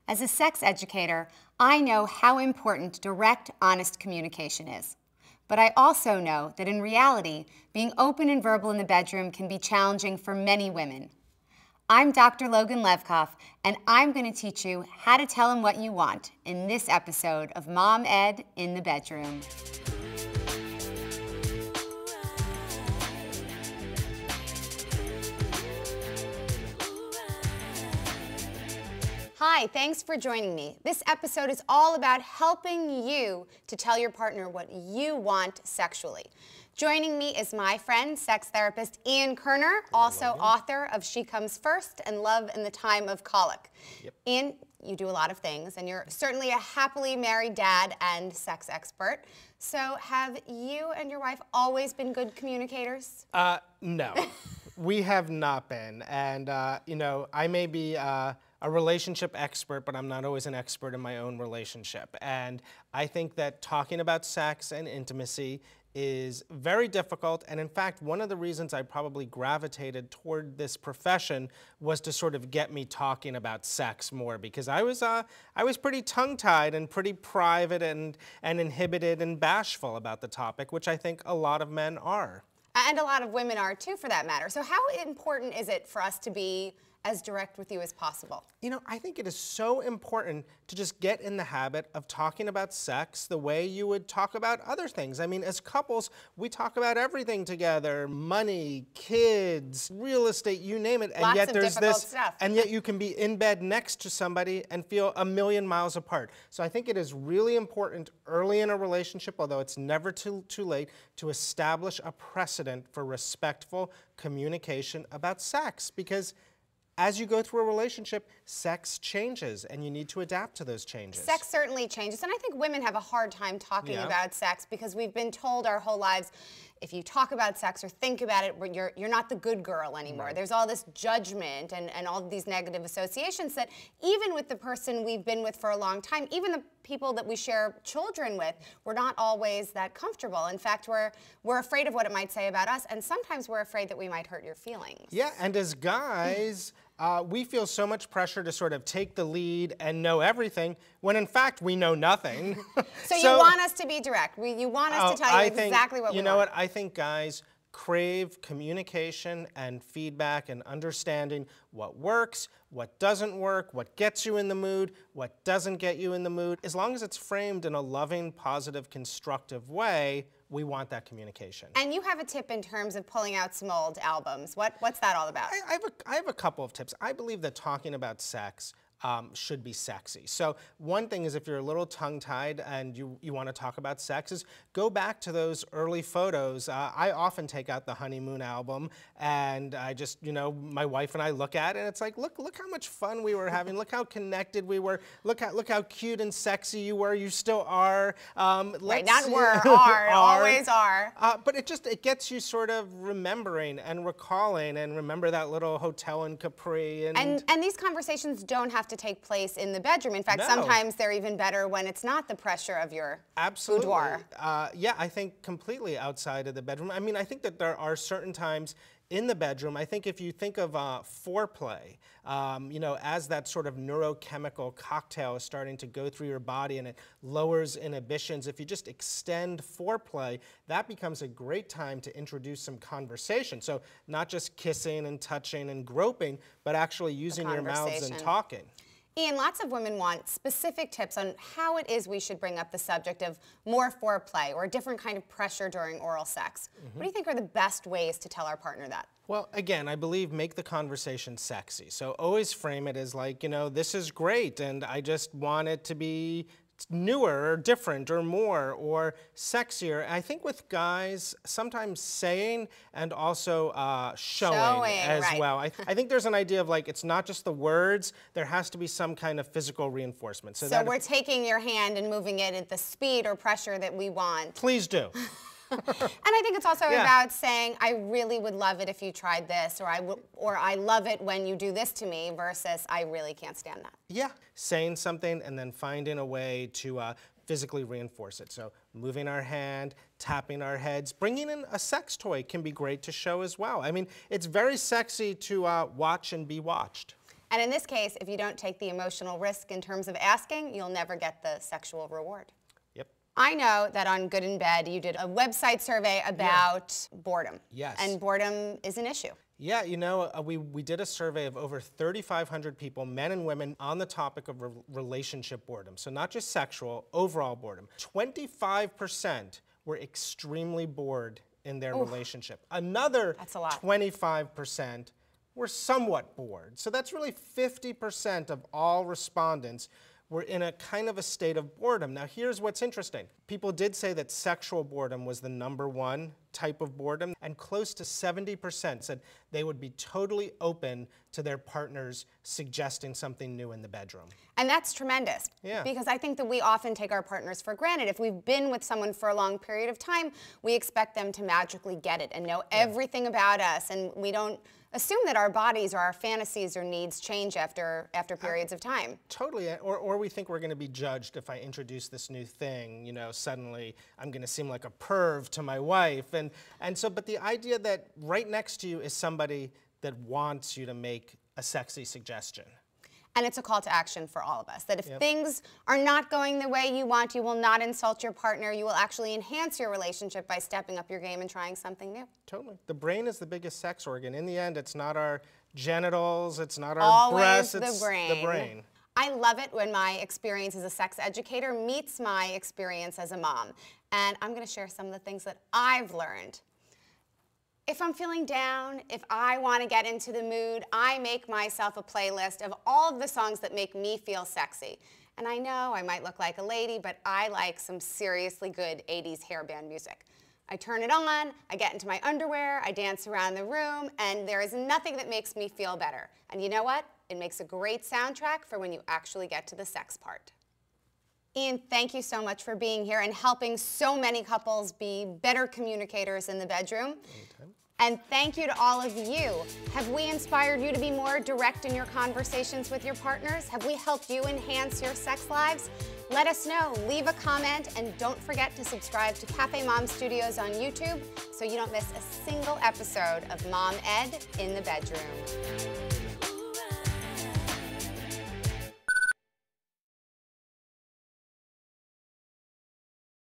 As a sex educator, I know how important direct, honest communication is. But I also know that in reality, being open and verbal in the bedroom can be challenging for many women. I'm Dr. Logan Levkoff, and I'm going to teach you how to tell him what you want in this episode of Mom Ed in the Bedroom. Hi, thanks for joining me. This episode is all about helping you to tell your partner what you want sexually. Joining me is my friend, sex therapist Ian Kerner, also author of She Comes First and Love in the Time of Colic. Yep. Ian, you do a lot of things, and you're certainly a happily married dad and sex expert. So have you and your wife always been good communicators? No, we have not been. And, you know, I may be a relationship expert, but I'm not always an expert in my own relationship. And I think that talking about sex and intimacy is very difficult, and in fact, one of the reasons I probably gravitated toward this profession was to sort of get me talking about sex more, because I was pretty tongue-tied and pretty private and inhibited and bashful about the topic, which I think a lot of men are. And a lot of women are too, for that matter. So how important is it for us to be as direct with you as possible? You know, I think it is so important to just get in the habit of talking about sex the way you would talk about other things. I mean, as couples, we talk about everything together: money, kids, real estate, you name it. And yet there's this stuff. And yet you can be in bed next to somebody and feel a million miles apart. So I think it is really important early in a relationship, although it's never too late, to establish a precedent for respectful communication about sex, because as you go through a relationship, sex changes, and you need to adapt to those changes. Sex certainly changes, and I think women have a hard time talking about sex because we've been told our whole lives, if you talk about sex or think about it, you're not the good girl anymore. Right. There's all this judgment and all of these negative associations that even with the person we've been with for a long time, even the people that we share children with, we're not always that comfortable. In fact, we're afraid of what it might say about us, and sometimes we're afraid that we might hurt your feelings. Yeah, and as guys, we feel so much pressure to sort of take the lead and know everything, when in fact we know nothing. So you want us to be direct. You want us to tell you exactly what we want. You know what? I think guys crave communication and feedback and understanding what works, what doesn't work, what gets you in the mood, what doesn't get you in the mood. As long as it's framed in a loving, positive, constructive way, we want that communication. And you have a tip in terms of pulling out some old albums. What's that all about? I have a couple of tips. I believe that talking about sex should be sexy. So one thing is, if you're a little tongue-tied and you want to talk about sex, is go back to those early photos. I often take out the honeymoon album, and I just, you know, my wife and I look at it, and it's like, look how much fun we were having. Look how connected we were. Look how cute and sexy you were. You still are. Right, not were, are, always are. But it gets you sort of remembering and recalling, and remember that little hotel in Capri. And these conversations don't have to take place in the bedroom. In fact, sometimes they're even better when it's not the pressure of your boudoir. Yeah, I think completely outside of the bedroom. I mean, I think that there are certain times in the bedroom. I think if you think of foreplay, you know, as that sort of neurochemical cocktail is starting to go through your body and it lowers inhibitions, if you just extend foreplay, that becomes a great time to introduce some conversation. So not just kissing and touching and groping, but actually using your mouths and talking. Ian, lots of women want specific tips on how it is we should bring up the subject of more foreplay or a different kind of pressure during oral sex. What do you think are the best ways to tell our partner that? Well, again, I believe make the conversation sexy. So always frame it as like, you know, this is great, and I just want it to be newer or different or more or sexier. I think with guys, sometimes saying and also showing as well. I think there's an idea of like, it's not just the words, there has to be some kind of physical reinforcement. So we're taking your hand and moving it at the speed or pressure that we want. Please do. And I think it's also about saying, I really would love it if you tried this, or I love it when you do this to me, versus I really can't stand that. Yeah, saying something and then finding a way to physically reinforce it. So moving our hand, tapping our heads, bringing in a sex toy can be great to show as well. I mean, it's very sexy to watch and be watched. And in this case, if you don't take the emotional risk in terms of asking, you'll never get the sexual reward. Yep. I know that on Good in Bed, you did a website survey about boredom. Yes. And boredom is an issue. Yeah, you know, we did a survey of over 3,500 people, men and women, on the topic of relationship boredom. So not just sexual, overall boredom. 25% were extremely bored in their relationship. Another 25% were somewhat bored. So that's really 50% of all respondents were in a kind of a state of boredom. Now here's what's interesting. People did say that sexual boredom was the #1 type of boredom, and close to 70% said they would be totally open to their partners suggesting something new in the bedroom. And that's tremendous. Yeah. Because I think that we often take our partners for granted. If we've been with someone for a long period of time, we expect them to magically get it and know everything about us, and we don't assume that our bodies or our fantasies or needs change after periods of time. Totally, or we think we're going to be judged if I introduce this new thing. You know, suddenly I'm going to seem like a perv to my wife, and so. But the idea that right next to you is somebody that wants you to make a sexy suggestion. And it's a call to action for all of us, that if things are not going the way you want, you will not insult your partner, you will actually enhance your relationship by stepping up your game and trying something new. Totally. The brain is the biggest sex organ. In the end, it's not our genitals, it's not our breasts, it's the brain. I love it when my experience as a sex educator meets my experience as a mom. And I'm going to share some of the things that I've learned. If I'm feeling down, if I want to get into the mood, I make myself a playlist of all of the songs that make me feel sexy. And I know I might look like a lady, but I like some seriously good 80s hairband music. I turn it on, I get into my underwear, I dance around the room, and there is nothing that makes me feel better. And you know what? It makes a great soundtrack for when you actually get to the sex part. Ian, thank you so much for being here and helping so many couples be better communicators in the bedroom. Anytime. And thank you to all of you. Have we inspired you to be more direct in your conversations with your partners? Have we helped you enhance your sex lives? Let us know. Leave a comment, and don't forget to subscribe to CafeMom Studios on YouTube so you don't miss a single episode of Mom Ed in the Bedroom.